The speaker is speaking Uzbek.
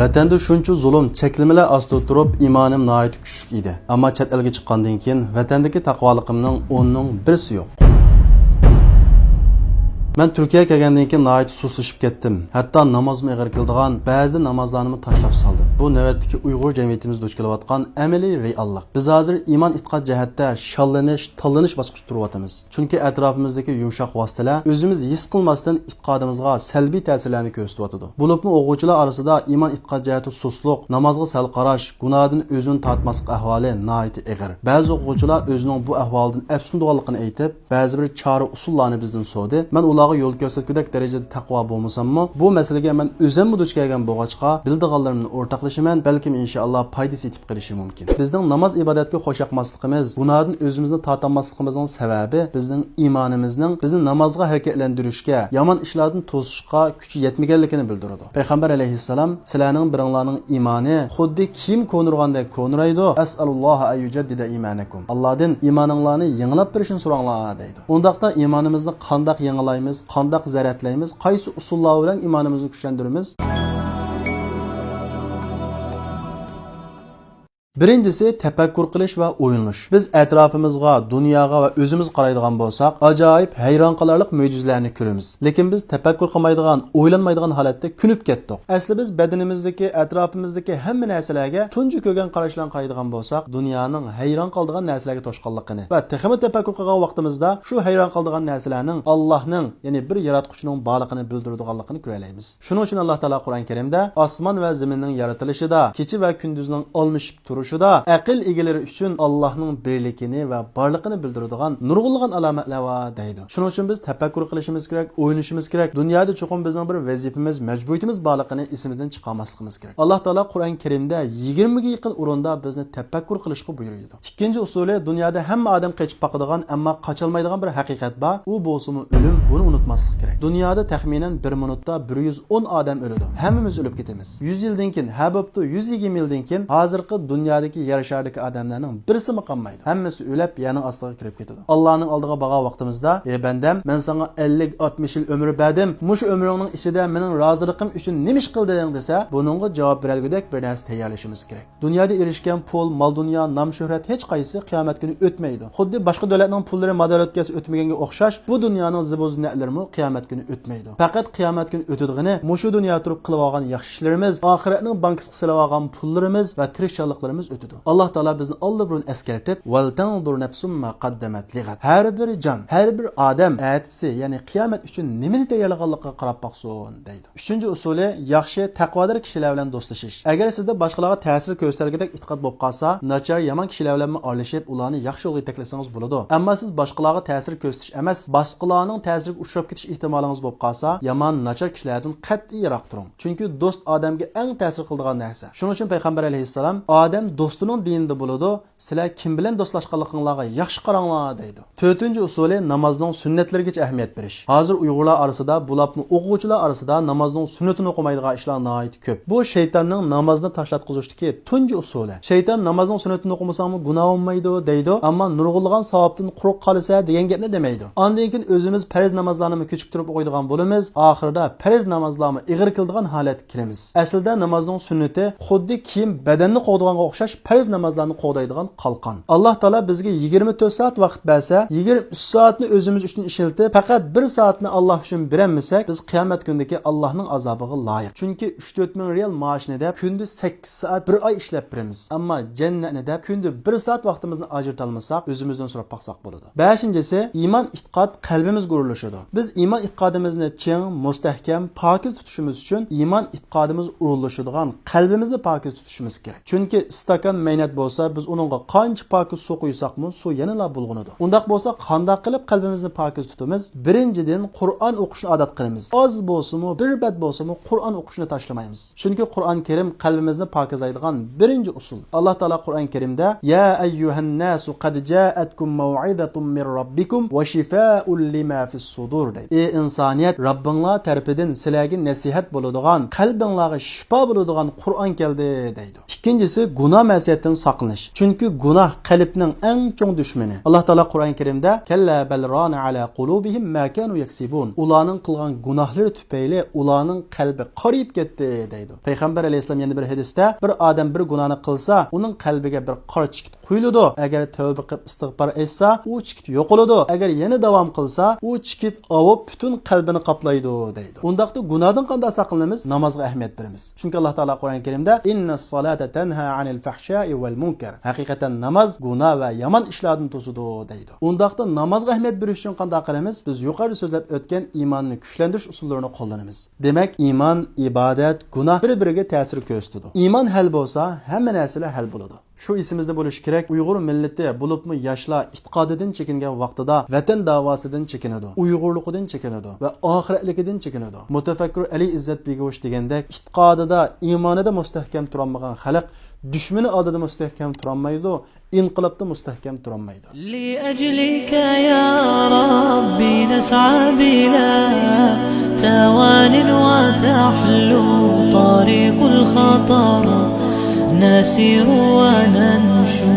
Vatanda shuncha zulm, cheklamalar ostida turib, imonim nihoyat kuchli edi. Ammo chet elga chiqqandan keyin vatandagi taqvoligimning 10ning 1si yo'q. Men Turkiyaga kelgandan keyin nihoyat suslashib ketdim. Hatto namozim ig'ir keladigan ba'zi namozlarni tashlab soldim. Bu navbatdagi Uyg'ur jamiyatimiz duch kelayotgan amaliy reallik. Biz hozir iymon e'tiqod jihatda shallanish, tanlanish bosqichida turyapmiz. Chunki atrofimizdagi yumshoq vositalar o'zimiz his qilmasdan e'tiqodimizga salbiy ta'sirlarni ko'rsatyotdi. Bo'libmi o'quvchilar orasida iymon e'tiqod jihati susluq, namozga sal qarash, gunohdan o'zini tortmaslik ahvoli nihoyat ig'ir. Ba'zi o'quvchilar o'zining bu ahvoldan afsundiganligini aytib, ba'zi bir chora usullarni bizdan so'radi. Men yo'l ko'rsatgudek darajada taqvo bo'lmasammi, bu masalaga men o'zimmi duch kelgan bo'lg'achqa bildiganlarimni o'rtaqlashaman, balkim inshaalloh foydasi yetib qolishi mumkin. Bizning namoz ibodatga qo'shaqmasligimiz, gunohdan o'zimizni tortolmasligimizning sababi bizning iymonimizning bizni namozga harakatlantirishga, yomon ishlardan to'sishga kuchi yetmaganligini bildiradi. Payg'ambar alayhissalom sizlarning biringlarning iymoni xuddi kiyim ko'nirgandek ko'niraydi. As'alulloha ayyujaddida iymanakum. Allohdan iymoninglarni yangilab berishini so'ranglar deydi. Undaqda iymonimizni qandoq yangilaymiz, qandoq zaratlaymiz, qaysi usullar bilan iymonimizni kuchlantiramiz? Birinchisi tafakkur qilish va o'yinlash. Biz atrofimizga, dunyoga va o'zimiz qaraydigan bo'lsak, ajoyib, hayron qolarlik mo'jizalarni ko'ramiz. Lekin biz tafakkur qilmaydigan, o'ylanmaydigan holatda kunib ketdik. Asli biz badanimizdagi, atrofimizdagi hamma narsalarga tunji ko'rgan qarash bilan qaraydigan bo'lsak, dunyoning hayron qoladigan narsalarga toshqanligini va texnik tafakkur qilgan vaqtimizda shu hayron qoladigan narsalarning Allohning, ya'ni bir yaratquchining borligini bildiradiganligini ko'raymiz. Shuning uchun Alloh taolo Qur'on Karimda osmon va zaminning yaratilishida, kecha va kunduzning almashib turishida aql egalari uchun Allohning birligini va borligini bildiradigan nurg'ulg'an alomatlar va deydi. Shuning uchun biz tafakkur qilishimiz kerak, o'ylashimiz kerak. Dunyoda chuqur bizning bir vazifamiz, majburiyatimiz borligini esimizdan chiqarmasligimiz kerak. Alloh taolo Qur'on Karimda 20 ga yaqin o'rinda bizni tafakkur qilishga buyurdi. Ikkinchi usuli dunyoda hamma odam qochib boqadigan, ammo qocholmaydigan bir haqiqat bor. U bo'lsa-mu o'lim, buni unutmaslik kerak. Dunyoda taxminan 1 minutda 110 odam o'ladi. Hammamiz o'lib ketamiz. 100 yildan keyin, ha bo'pti 120 yildan keyin hozirgi dunyodagi yer shardagi odamlarning birisi qolmaydi. Hammasi o'lib, yana ostiga kirib ketadi. Allohning oldiga borgan vaqtimizda, ey bandam, men senga 50-60 yil umr berdim. Mush umringning ichida mening roziliqim uchun nima ish qilding desa, buningga javob beralgudek bir narsa tayyorlashimiz kerak. Dunyoda erishgan pul, mol dunyo, nom shuhrat hech qaysi qiyomat kuni o'tmaydi. Xuddi boshqa davlatning pullari madoratga o'tmaganga o'xshash, bu dunyoning zibo-zinatlarimi qiyomat kuni o'tmaydi. Faqat qiyomat kuni o'tadigani mushu dunyo turib qilib olgan yaxshi ishlarimiz, oxiratning bankasiga silib olgan pullarimiz va tirikchiliklarimiz o'tadi. Alloh taolo bizni oldibrun eskartib, "Val tanzur nafsum ma qaddamat lighat." Har bir jon, har bir odam atsi, ya'ni qiyomat uchun nimani tayyorlaganligiga qarab boqsin deydi. Uchinchi usuli yaxshi taqvodor kishilar bilan do'stlashish. Agar sizda boshqalarga ta'sir ko'rsatgandek e'tiqod bo'lib qolsa, nachar yomon kishilar bilan aralashib, ularni yaxshi yo'lga yetaklasangiz bo'ladi. Ammo siz boshqalarga ta'sir ko'rsatish emas, boshqalarning ta'siriga uchrab ketish ehtimolingiz bo'lib qolsa, yomon nachar kishilardan qat'iy yiroq turing. Chunki do'st odamga eng ta'sir qiladigan narsa. Shuning uchun payg'ambar alayhissalom odam do'stining dinida bo'ladi, sizlar kim bilan do'stlashganligingizga yaxshi qaranglar deydi. 4-usuli namozning sunnatlariga ahamiyat berish. Hozir Uyg'urlar orasida, bulabni o'quvchilar orasida namozning sunnatini o'qimaydigan ishlar nihoyat ko'p. Bu shaytonning namozni tashlatqizishdagi tunji usuli. Shayton namozning sunnatini o'qimasangmi gunoh bo'lmaydi deydi, ammo nurg'ulg'an savobdan quruq qolsa degan gapni demaydi. Ondan keyin o'zimiz farz namozlarni kechiktirib o'qiydigan bo'lamiz, oxirida farz namozlarni ig'ir qiladigan holatga kiramiz. Aslida namozning sunnati xuddi kiyim badanni qo'ydiganga o'xshash farz namozlarni qo'daydigan qalqon. Alloh taolo bizga 24 soat vaqt bersa, 23 soatni o'zimiz uchun ishlatib, faqat 1 soatni Alloh uchun beramisak, biz qiyomat kunidagi Allohning azobiga loyiq. Chunki 3-4 ming riyal maoshni deb kunda 8 soat 1 oy ishlab beramiz. Ammo jannatni deb kunda 1 soat vaqtimizni ajratolmasak, o'zimizdan so'rab baqsaq bo'ladi. 5-si iymon e'tiqod qalbimiz gurulishadi. Biz iymon e'tiqodimizni ching, mustahkam, pokiz tutishimiz uchun iymon e'tiqodimiz urulishadigan qalbimizni pokiz tutishimiz kerak. Chunki stakan maynat bo'lsa, biz uningga qancha pokiz suv quysaqmi, suv yanada bulg'unadi. Undaq bo'lsa, qanday qilib qalbimizni pokiz tutamiz? Birinchidan Qur'on o'qishni odat qilamiz. Oz bo'lsa-mu, bir bad bo'lsa-mu, Qur'on o'qishni tashlamaymiz. Chunki Qur'on Karim qalbimizni pokizlaydigan birinchi usul. Alloh taolo Qur'on Karimda: "Ya ayyuhan nasu qad ja'atkum maw'idatun min robbikum va shifaa'un lima fis sudur" deydi. Ey insoniyat, Robbinglar tarafidan sizlarga nasihat bo'ladigan, qalbinglarga shifo bo'ladigan Qur'on keldi deydi. Ikkinchisi gunoh gunoh masiyatdan saqlanish. Chunki gunoh qalbning eng chong dushmani. Alloh taolo Qur'oni Karimda kalla bal rana ala qulubihim ma kanu yaksibun. Ularning qilgan gunohlari tufayli ularning qalbi qariyib ketdi deydi. Payg'ambar alayhisalom yana bir hadisda bir odam bir gunohni qilsa, uning qalbiga bir qora chikit quyiladi. Agar tavba qilib istig'for etsa, u chikit yo'qoladi. Agar yana davom qilsa, u chikit avib butun qalbini qoplaydi deydi. Undaqda gunohdan qanday saqlanamiz? Namozga ahamiyat beramiz. Chunki Alloh taolo Qur'oni Karimda innas solata tanha anil fahsha'i wal munkar. Haqiqatan namoz gunoh va yomon ishlardan to'sidi deydi. Undaqda namozga ahamiyat berish uchun qanday qilamiz? Biz yuqorida so'zlab o'tgan iymonni kuchlantirish usullarini qo'llanamiz. Demak, iymon, ibodat, gunoh bir-biriga ta'sir ko'rsatadi. Iymon hal bo'lsa, hamma narsalar hal bo'ladi. Shu esimizda bo'lishi kerak, Uyg'ur millati bo'libmi yoshlar e'tiqodidan chekingan vaqtida vatan davosidan chekinadi, Uyg'urligidan chekinadi va oxiratligidan chekinadi. Mutafakkir Ali Izzat Begovish degandek, e'tiqodida, iymonida mustahkam turolmagan xalq dushmani oldida mustahkam turolmaydi, inqilobda mustahkam turolmaydi. Li ajlika ya Rabbi nas'a bila tawanin wa tahlu tariqul khatar نسير وننشر